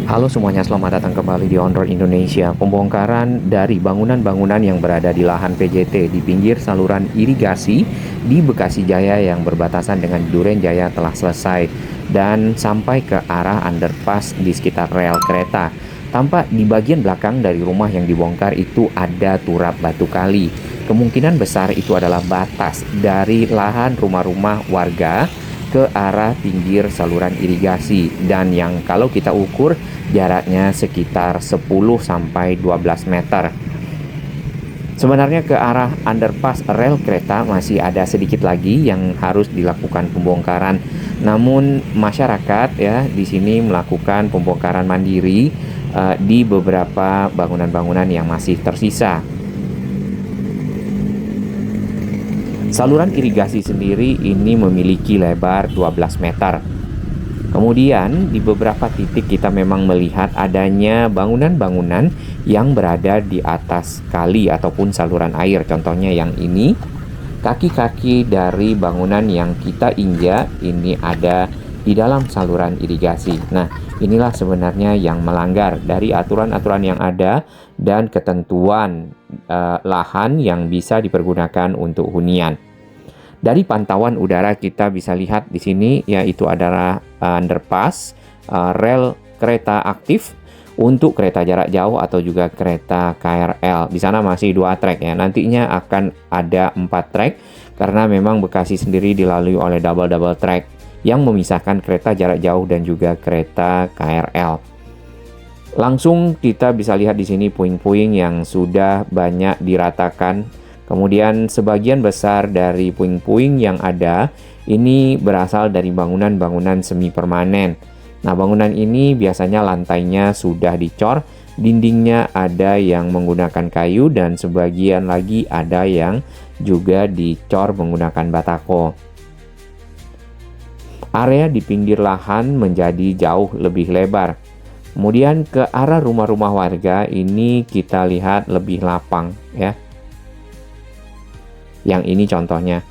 Halo semuanya, selamat datang kembali di On Road Indonesia. Pembongkaran dari bangunan-bangunan yang berada di lahan PJT di pinggir saluran irigasi di Bekasi Jaya yang berbatasan dengan Duren Jaya telah selesai dan sampai ke arah underpass di sekitar rel kereta. Tampak di bagian belakang dari rumah yang dibongkar itu ada turap batu kali. Kemungkinan besar itu adalah batas dari lahan rumah-rumah warga ke arah pinggir saluran irigasi, dan yang kalau kita ukur jaraknya sekitar 10 sampai 12 meter. Sebenarnya ke arah underpass rel kereta masih ada sedikit lagi yang harus dilakukan pembongkaran. Namun masyarakat ya di sini melakukan pembongkaran mandiri di beberapa bangunan-bangunan yang masih tersisa. Saluran irigasi sendiri ini memiliki lebar 12 meter. Kemudian di beberapa titik kita memang melihat adanya bangunan-bangunan yang berada di atas kali ataupun saluran air. Contohnya yang ini, kaki-kaki dari bangunan yang kita injak ini ada di dalam saluran irigasi. Nah, inilah sebenarnya yang melanggar dari aturan-aturan yang ada dan ketentuan lahan yang bisa dipergunakan untuk hunian. Dari pantauan udara kita bisa lihat di sini yaitu adalah underpass rel kereta aktif untuk kereta jarak jauh atau juga kereta KRL. Di sana masih 2 trek ya. Nantinya akan ada 4 trek karena memang Bekasi sendiri dilalui oleh double track yang memisahkan kereta jarak jauh dan juga kereta KRL. Langsung kita bisa lihat di sini puing-puing yang sudah banyak diratakan. Kemudian sebagian besar dari puing-puing yang ada ini berasal dari bangunan-bangunan semi permanen. Nah, bangunan ini biasanya lantainya sudah dicor, dindingnya ada yang menggunakan kayu dan sebagian lagi ada yang juga dicor menggunakan batako. Area di pinggir lahan menjadi jauh lebih lebar. Kemudian ke arah rumah-rumah warga ini kita lihat lebih lapang ya. Yang ini contohnya.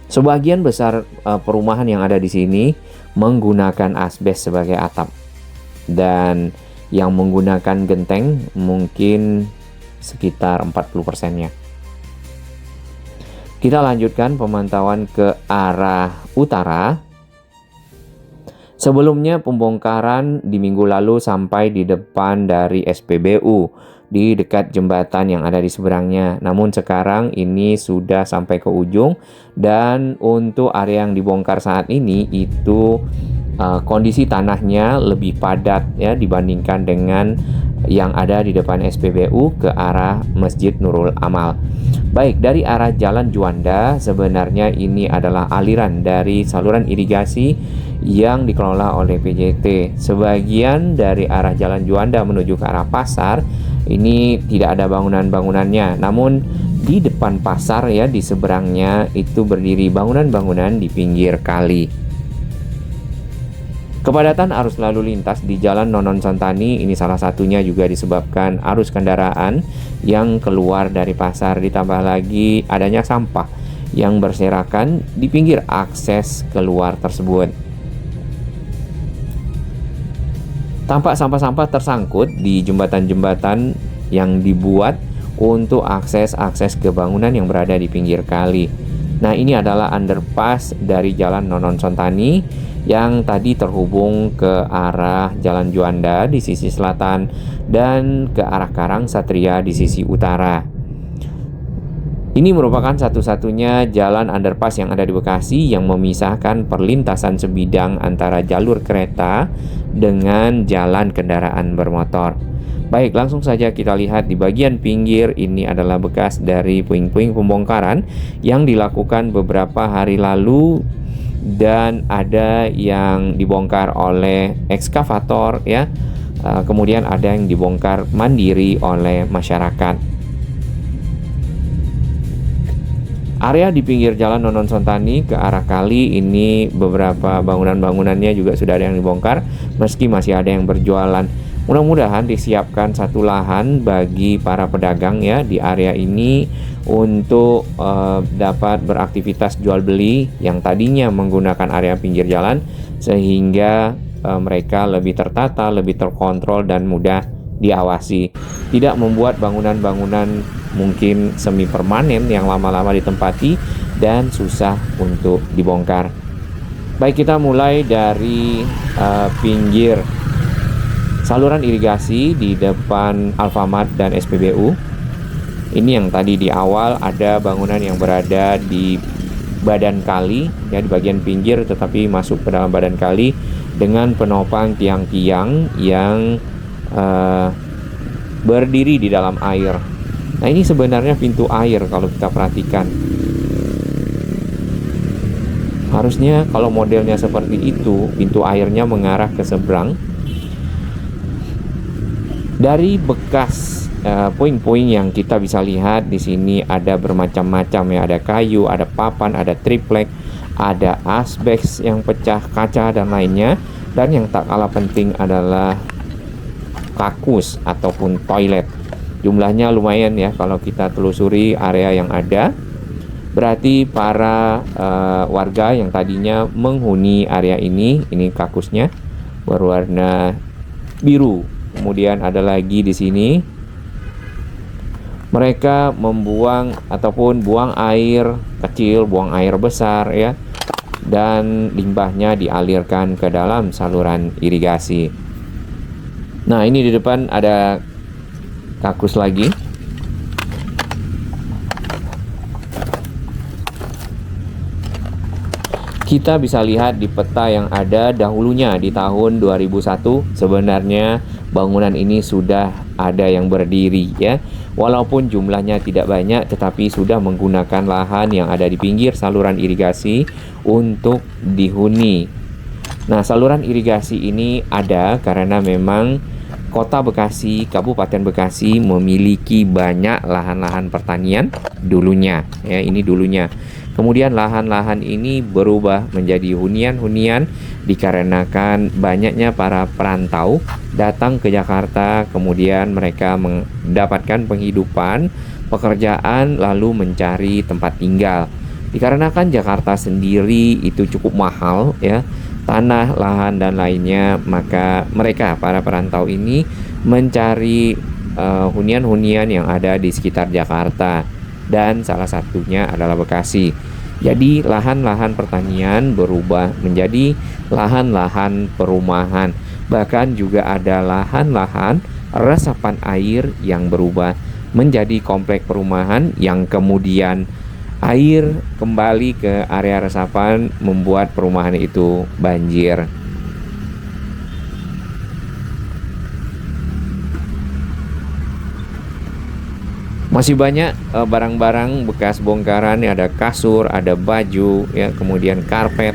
Sebagian besar perumahan yang ada di sini menggunakan asbes sebagai atap. Dan yang menggunakan genteng mungkin sekitar 40%-nya. Kita lanjutkan pemantauan ke arah utara. Sebelumnya pembongkaran di minggu lalu sampai di depan dari SPBU di dekat jembatan yang ada di seberangnya. Namun sekarang ini sudah sampai ke ujung dan untuk area yang dibongkar saat ini itu kondisi tanahnya lebih padat ya dibandingkan dengan yang ada di depan SPBU ke arah Masjid Nurul Amal. Baik, dari arah Jalan Juanda sebenarnya ini adalah aliran dari saluran irigasi yang dikelola oleh PJT. Sebagian dari arah Jalan Juanda menuju ke arah pasar ini tidak ada bangunan-bangunannya. Namun di depan pasar ya di seberangnya itu berdiri bangunan-bangunan di pinggir kali. Kepadatan arus lalu lintas di Jalan Nonon Santani ini salah satunya juga disebabkan arus kendaraan yang keluar dari pasar, ditambah lagi adanya sampah yang berserakan di pinggir akses keluar tersebut. Tampak sampah-sampah tersangkut di jembatan-jembatan yang dibuat untuk akses-akses ke bangunan yang berada di pinggir kali. Nah, ini adalah underpass dari Jalan Nonon Santani yang tadi terhubung ke arah Jalan Juanda di sisi selatan dan ke arah Karang Satria di sisi utara. Ini merupakan satu-satunya jalan underpass yang ada di Bekasi yang memisahkan perlintasan sebidang antara jalur kereta dengan jalan kendaraan bermotor. Baik, langsung saja kita lihat di bagian pinggir ini adalah bekas dari puing-puing pembongkaran yang dilakukan beberapa hari lalu dan ada yang dibongkar oleh ekskavator ya. Kemudian ada yang dibongkar mandiri oleh masyarakat. Area di pinggir Jalan Nonon Santani ke arah kali ini beberapa bangunan-bangunannya juga sudah ada yang dibongkar meski masih ada yang berjualan. Mudah-mudahan disiapkan satu lahan bagi para pedagang ya di area ini untuk dapat beraktivitas jual beli yang tadinya menggunakan area pinggir jalan, sehingga mereka lebih tertata, lebih terkontrol dan mudah diawasi. Tidak membuat bangunan-bangunan mungkin semi permanen yang lama-lama ditempati dan susah untuk dibongkar. Baik, kita mulai dari pinggir saluran irigasi di depan Alfamart dan SPBU. Ini yang tadi di awal ada bangunan yang berada di badan kali ya, di bagian pinggir tetapi masuk ke dalam badan kali dengan penopang tiang-tiang yang berdiri di dalam air. Nah, ini sebenarnya pintu air kalau kita perhatikan. Harusnya kalau modelnya seperti itu, pintu airnya mengarah ke seberang. Dari bekas puing-puing yang kita bisa lihat di sini ada bermacam-macam ya, ada kayu, ada papan, ada triplek, ada asbes yang pecah, kaca dan lainnya. Dan yang tak kalah penting adalah kakus ataupun toilet. Jumlahnya lumayan ya kalau kita telusuri area yang ada. Berarti para warga yang tadinya menghuni area ini kakusnya berwarna biru. Kemudian ada lagi di sini mereka membuang ataupun buang air kecil, buang air besar ya, dan limbahnya dialirkan ke dalam saluran irigasi. Nah, ini di depan ada kakus lagi. Kita bisa lihat di peta yang ada dahulunya di tahun 2001 sebenarnya bangunan ini sudah ada yang berdiri ya. Walaupun jumlahnya tidak banyak tetapi sudah menggunakan lahan yang ada di pinggir saluran irigasi untuk dihuni. Nah, saluran irigasi ini ada karena memang Kota Bekasi, Kabupaten Bekasi memiliki banyak lahan-lahan pertanian dulunya ya, ini dulunya. Kemudian lahan-lahan ini berubah menjadi hunian-hunian dikarenakan banyaknya para perantau datang ke Jakarta, kemudian mereka mendapatkan penghidupan, pekerjaan, lalu mencari tempat tinggal. Dikarenakan Jakarta sendiri itu cukup mahal ya, tanah, lahan dan lainnya, maka mereka para perantau ini mencari hunian-hunian yang ada di sekitar Jakarta. Dan salah satunya adalah Bekasi. Jadi lahan-lahan pertanian berubah menjadi lahan-lahan perumahan. Bahkan juga ada lahan-lahan resapan air yang berubah menjadi komplek perumahan yang kemudian air kembali ke area resapan membuat perumahan itu banjir. Masih banyak barang-barang bekas bongkaran, ada kasur, ada baju, ya, kemudian karpet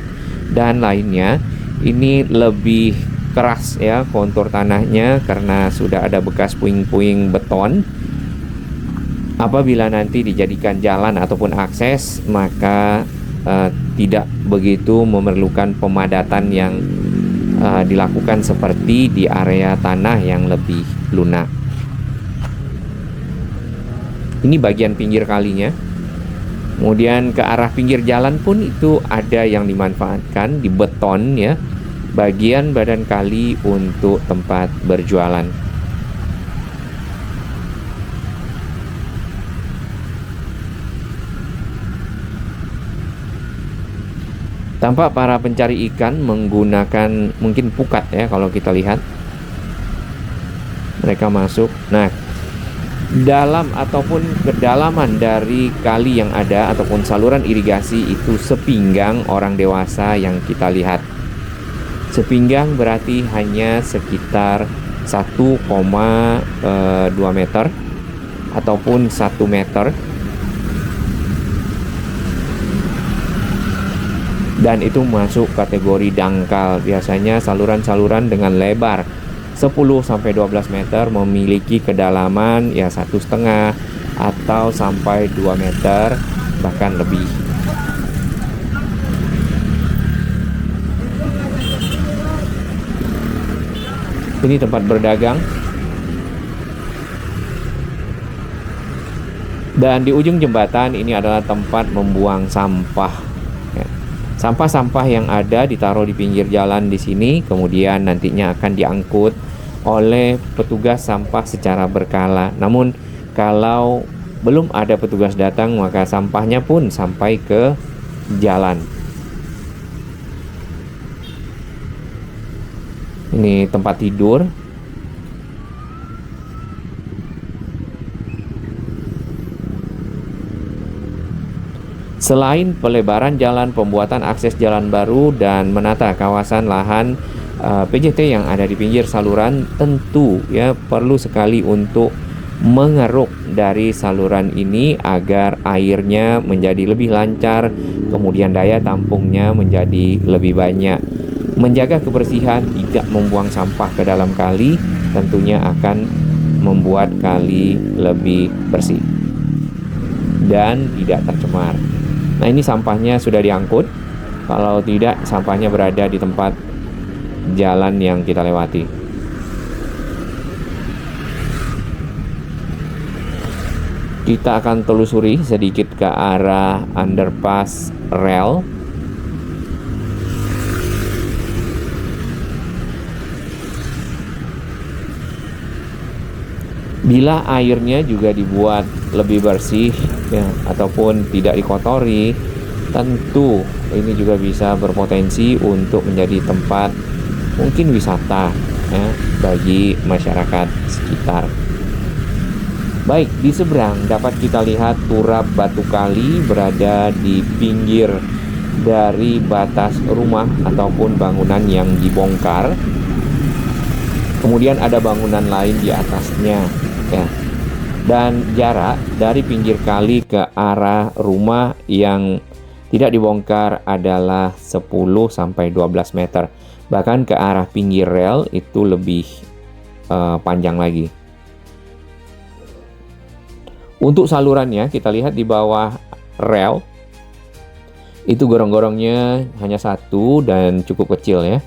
dan lainnya. Ini lebih keras ya kontur tanahnya karena sudah ada bekas puing-puing beton. Apabila nanti dijadikan jalan ataupun akses, maka tidak begitu memerlukan pemadatan yang dilakukan seperti di area tanah yang lebih lunak. Ini bagian pinggir kalinya. Kemudian ke arah pinggir jalan pun itu ada yang dimanfaatkan di beton ya, bagian badan kali untuk tempat berjualan. Tampak para pencari ikan menggunakan mungkin pukat ya kalau kita lihat. Mereka masuk. Nah, dalam ataupun kedalaman dari kali yang ada ataupun saluran irigasi itu sepinggang orang dewasa yang kita lihat. Sepinggang berarti hanya sekitar 1,2 meter ataupun 1 meter. Dan itu masuk kategori dangkal. Biasanya saluran-saluran dengan lebar 10-12 meter memiliki kedalaman ya 1,5 atau sampai 2 meter bahkan lebih. Ini tempat berdagang. Dan di ujung jembatan ini adalah tempat membuang sampah. Ya. Sampah-sampah yang ada ditaruh di pinggir jalan di sini, kemudian nantinya akan diangkut oleh petugas sampah secara berkala. Namun kalau belum ada petugas datang, maka sampahnya pun sampai ke jalan. Ini tempat tidur. Selain pelebaran jalan, pembuatan akses jalan baru, dan menata kawasan lahan PJT yang ada di pinggir saluran, tentu ya perlu sekali untuk mengeruk dari saluran ini agar airnya menjadi lebih lancar, kemudian daya tampungnya menjadi lebih banyak. Menjaga kebersihan, tidak membuang sampah ke dalam kali, tentunya akan membuat kali lebih bersih dan tidak tercemar. Nah, ini sampahnya sudah diangkut. Kalau tidak, sampahnya berada di tempat jalan yang kita lewati. Kita akan telusuri sedikit ke arah underpass rel. Bila airnya juga dibuat lebih bersih ya, ataupun tidak dikotori, tentu ini juga bisa berpotensi untuk menjadi tempat mungkin wisata ya, bagi masyarakat sekitar. Baik, di seberang dapat kita lihat turap batu kali berada di pinggir dari batas rumah ataupun bangunan yang dibongkar. Kemudian ada bangunan lain di atasnya ya. Dan jarak dari pinggir kali ke arah rumah yang tidak dibongkar adalah 10-12 meter. Bahkan ke arah pinggir rel itu lebih panjang lagi. Untuk salurannya kita lihat di bawah rel itu gorong-gorongnya hanya satu dan cukup kecil ya.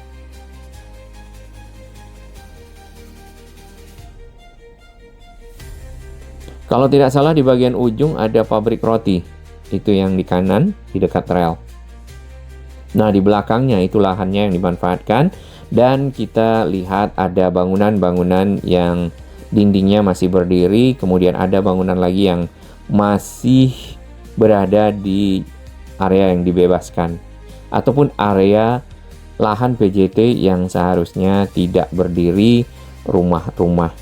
Kalau tidak salah di bagian ujung ada pabrik roti. Itu yang di kanan di dekat rel. Nah, di belakangnya itu lahannya yang dimanfaatkan, dan kita lihat ada bangunan-bangunan yang dindingnya masih berdiri, kemudian ada bangunan lagi yang masih berada di area yang dibebaskan ataupun area lahan PJT yang seharusnya tidak berdiri rumah-rumah.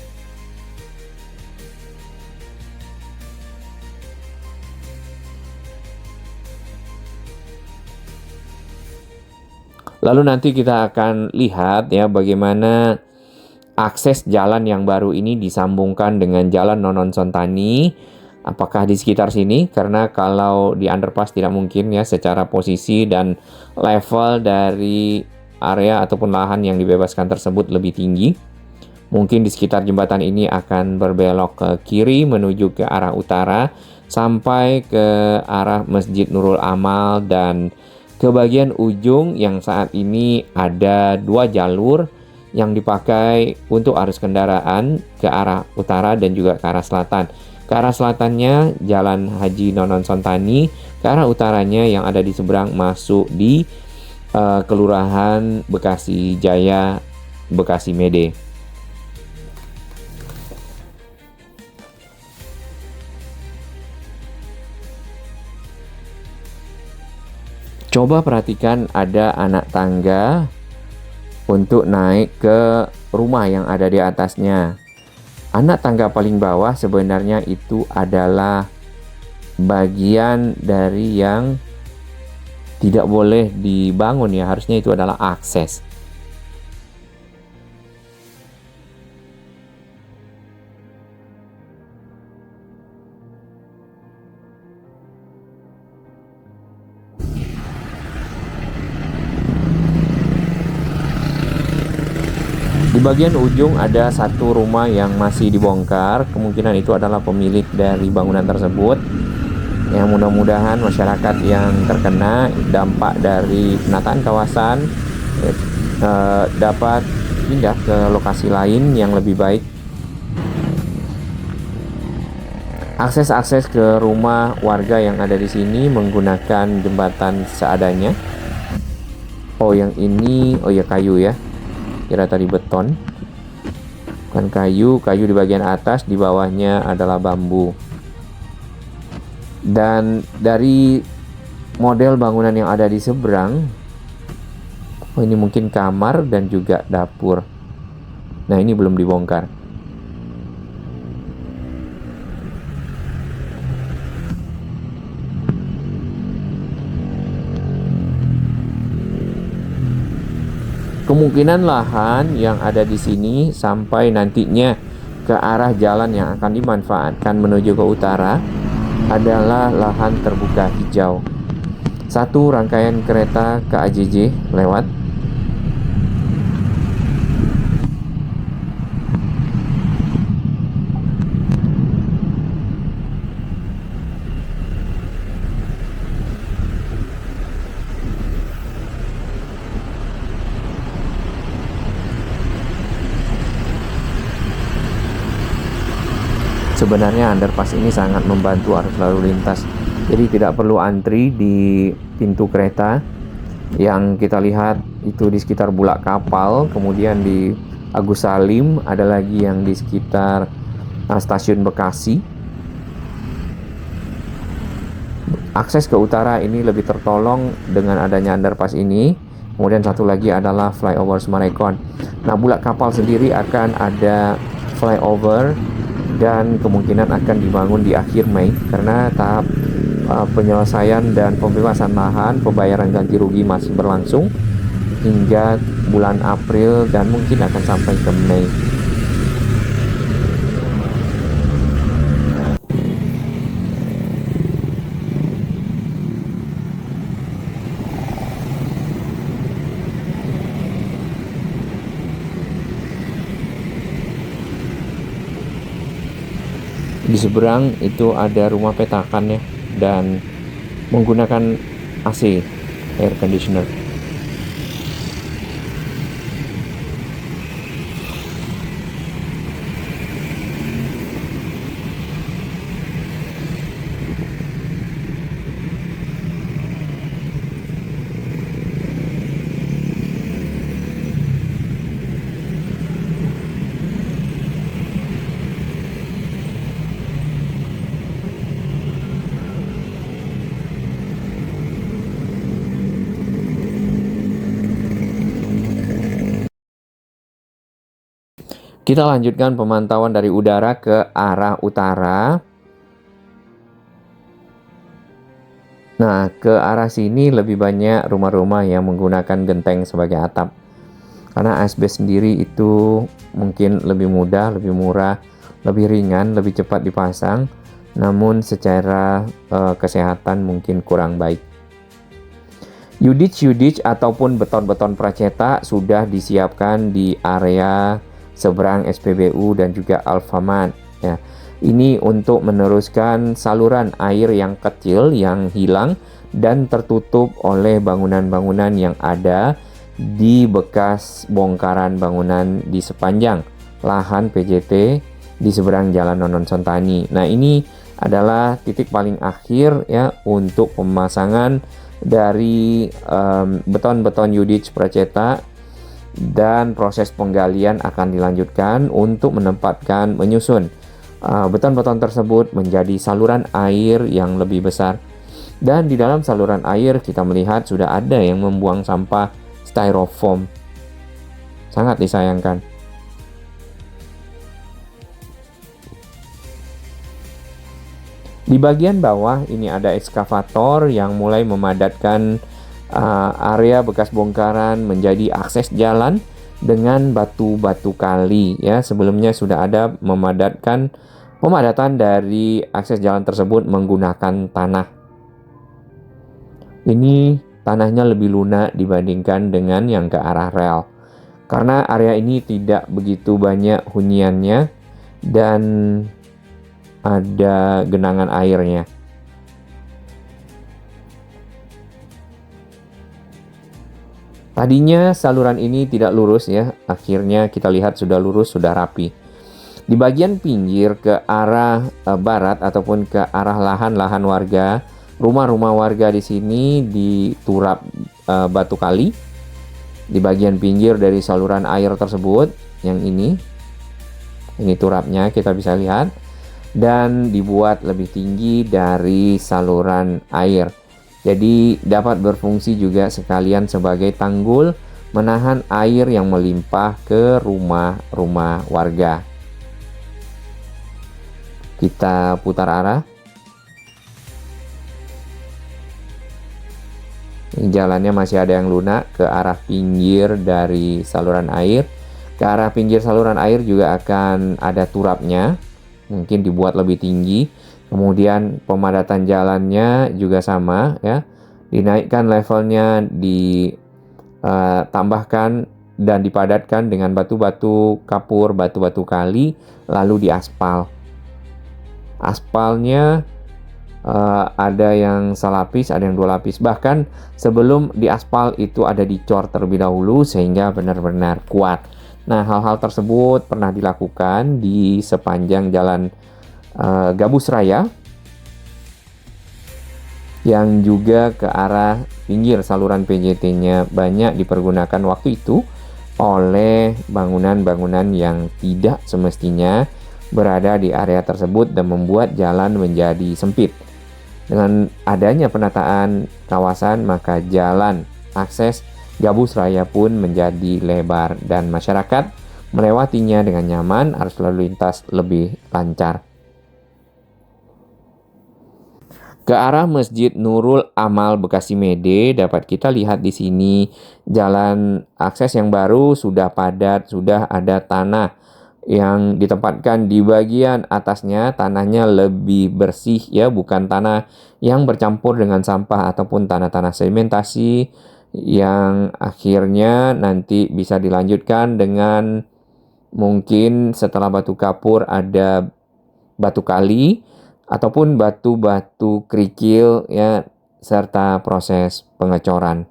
Lalu nanti kita akan lihat ya bagaimana akses jalan yang baru ini disambungkan dengan jalan Nonon Sontani. Apakah di sekitar sini? Karena kalau di underpass tidak mungkin ya, secara posisi dan level dari area ataupun lahan yang dibebaskan tersebut lebih tinggi. Mungkin di sekitar jembatan ini akan berbelok ke kiri menuju ke arah utara sampai ke arah Masjid Nurul Amal, dan ke bagian ujung yang saat ini ada 2 jalur yang dipakai untuk arus kendaraan ke arah utara dan juga ke arah selatan. Ke arah selatannya Jalan Haji Nonon Sontani, ke arah utaranya yang ada di seberang masuk di Kelurahan Bekasi Jaya, Bekasi Mede. Coba perhatikan, ada anak tangga untuk naik ke rumah yang ada di atasnya. Anak tangga paling bawah sebenarnya itu adalah bagian dari yang tidak boleh dibangun ya, harusnya itu adalah akses. Di bagian ujung ada satu rumah yang masih dibongkar, kemungkinan itu adalah pemilik dari bangunan tersebut. Yang mudah-mudahan masyarakat yang terkena dampak dari penataan kawasan dapat pindah ke lokasi lain yang lebih baik. Akses ke rumah warga yang ada di sini menggunakan jembatan seadanya. Oh, yang ini, oh ya kayu ya. Kira tadi beton. Bukan kayu di bagian atas, di bawahnya adalah bambu. Dan dari model bangunan yang ada di seberang, oh ini mungkin kamar dan juga dapur. Nah, ini belum dibongkar. Kemungkinan lahan yang ada di sini sampai nantinya ke arah jalan yang akan dimanfaatkan menuju ke utara adalah lahan terbuka hijau. Satu rangkaian kereta KAJJ lewat. Sebenarnya underpass ini sangat membantu arus lalu lintas. Jadi tidak perlu antri di pintu kereta. Yang kita lihat itu di sekitar Bulak Kapal, kemudian di Agus Salim, ada lagi yang di sekitar stasiun Bekasi. Akses ke utara ini lebih tertolong dengan adanya underpass ini. Kemudian satu lagi adalah flyover Summarecon. Nah, Bulak Kapal sendiri akan ada flyover dan kemungkinan akan dibangun di akhir Mei karena tahap penyelesaian dan pembebasan lahan, pembayaran ganti rugi masih berlangsung hingga bulan April dan mungkin akan sampai ke Mei. Di seberang itu ada rumah petakan ya, dan menggunakan AC, air conditioner. Kita lanjutkan pemantauan dari udara ke arah utara. Nah, ke arah sini lebih banyak rumah-rumah yang menggunakan genteng sebagai atap. Karena asbes sendiri itu mungkin lebih mudah, lebih murah, lebih ringan, lebih cepat dipasang. Namun secara kesehatan mungkin kurang baik. Yudich ataupun beton-beton pracetak sudah disiapkan di area seberang SPBU dan juga Alfamart ya. Ini untuk meneruskan saluran air yang kecil yang hilang dan tertutup oleh bangunan-bangunan yang ada di bekas bongkaran bangunan di sepanjang lahan PJT di seberang Jalan Nonon Sentani. Nah, ini adalah titik paling akhir ya untuk pemasangan dari beton-beton Yudich pracetak, dan proses penggalian akan dilanjutkan untuk menyusun beton-beton tersebut menjadi saluran air yang lebih besar. Dan di dalam saluran air kita melihat sudah ada yang membuang sampah styrofoam. Sangat disayangkan. Di bagian bawah ini ada ekskavator yang mulai memadatkan area bekas bongkaran menjadi akses jalan dengan batu-batu kali ya. Sebelumnya sudah ada pemadatan dari akses jalan tersebut menggunakan tanah. Ini tanahnya lebih lunak dibandingkan dengan yang ke arah rel. Karena area ini tidak begitu banyak huniannya dan ada genangan airnya. Tadinya saluran ini tidak lurus ya, akhirnya kita lihat sudah lurus, sudah rapi. Di bagian pinggir ke arah barat ataupun ke arah lahan-lahan warga, rumah-rumah warga di sini diturap batu kali. Di bagian pinggir dari saluran air tersebut, yang ini turapnya kita bisa lihat, dan dibuat lebih tinggi dari saluran air. Jadi dapat berfungsi juga sekalian sebagai tanggul menahan air yang melimpah ke rumah-rumah warga. Kita putar arah. Ini jalannya masih ada yang lunak ke arah pinggir dari saluran air. Ke arah pinggir saluran air juga akan ada turapnya, mungkin dibuat lebih tinggi. Kemudian pemadatan jalannya juga sama ya, dinaikkan levelnya, ditambahkan dan dipadatkan dengan batu-batu kapur, batu-batu kali, lalu diaspal. Aspalnya ada yang selapis, ada yang 2 lapis. Bahkan sebelum diaspal itu ada dicor terlebih dahulu sehingga benar-benar kuat. Nah, hal-hal tersebut pernah dilakukan di sepanjang jalan Gabus Raya yang juga ke arah pinggir saluran PJT-nya banyak dipergunakan waktu itu oleh bangunan-bangunan yang tidak semestinya berada di area tersebut dan membuat jalan menjadi sempit. Dengan adanya penataan kawasan, maka jalan akses Gabus Raya pun menjadi lebar dan masyarakat melewatinya dengan nyaman, arus lalu lintas lebih lancar. Ke arah Masjid Nurul Amal Bekasi Mede dapat kita lihat di sini jalan akses yang baru sudah padat, sudah ada tanah yang ditempatkan di bagian atasnya. Tanahnya lebih bersih ya, bukan tanah yang bercampur dengan sampah ataupun tanah-tanah sedimentasi yang akhirnya nanti bisa dilanjutkan dengan mungkin setelah batu kapur ada batu kali ataupun batu-batu kerikil ya, serta proses pengecoran.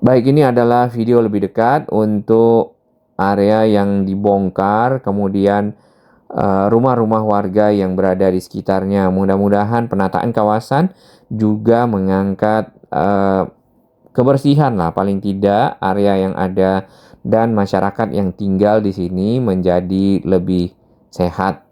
Baik, ini adalah video lebih dekat untuk area yang dibongkar, kemudian rumah-rumah warga yang berada di sekitarnya. Mudah-mudahan penataan kawasan juga mengangkat kebersihan lah, paling tidak area yang ada dan masyarakat yang tinggal di sini menjadi lebih sehat.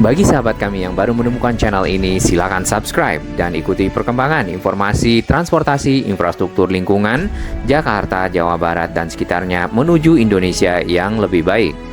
Bagi sahabat kami yang baru menemukan channel ini, silakan subscribe dan ikuti perkembangan informasi transportasi infrastruktur lingkungan Jakarta, Jawa Barat, dan sekitarnya menuju Indonesia yang lebih baik.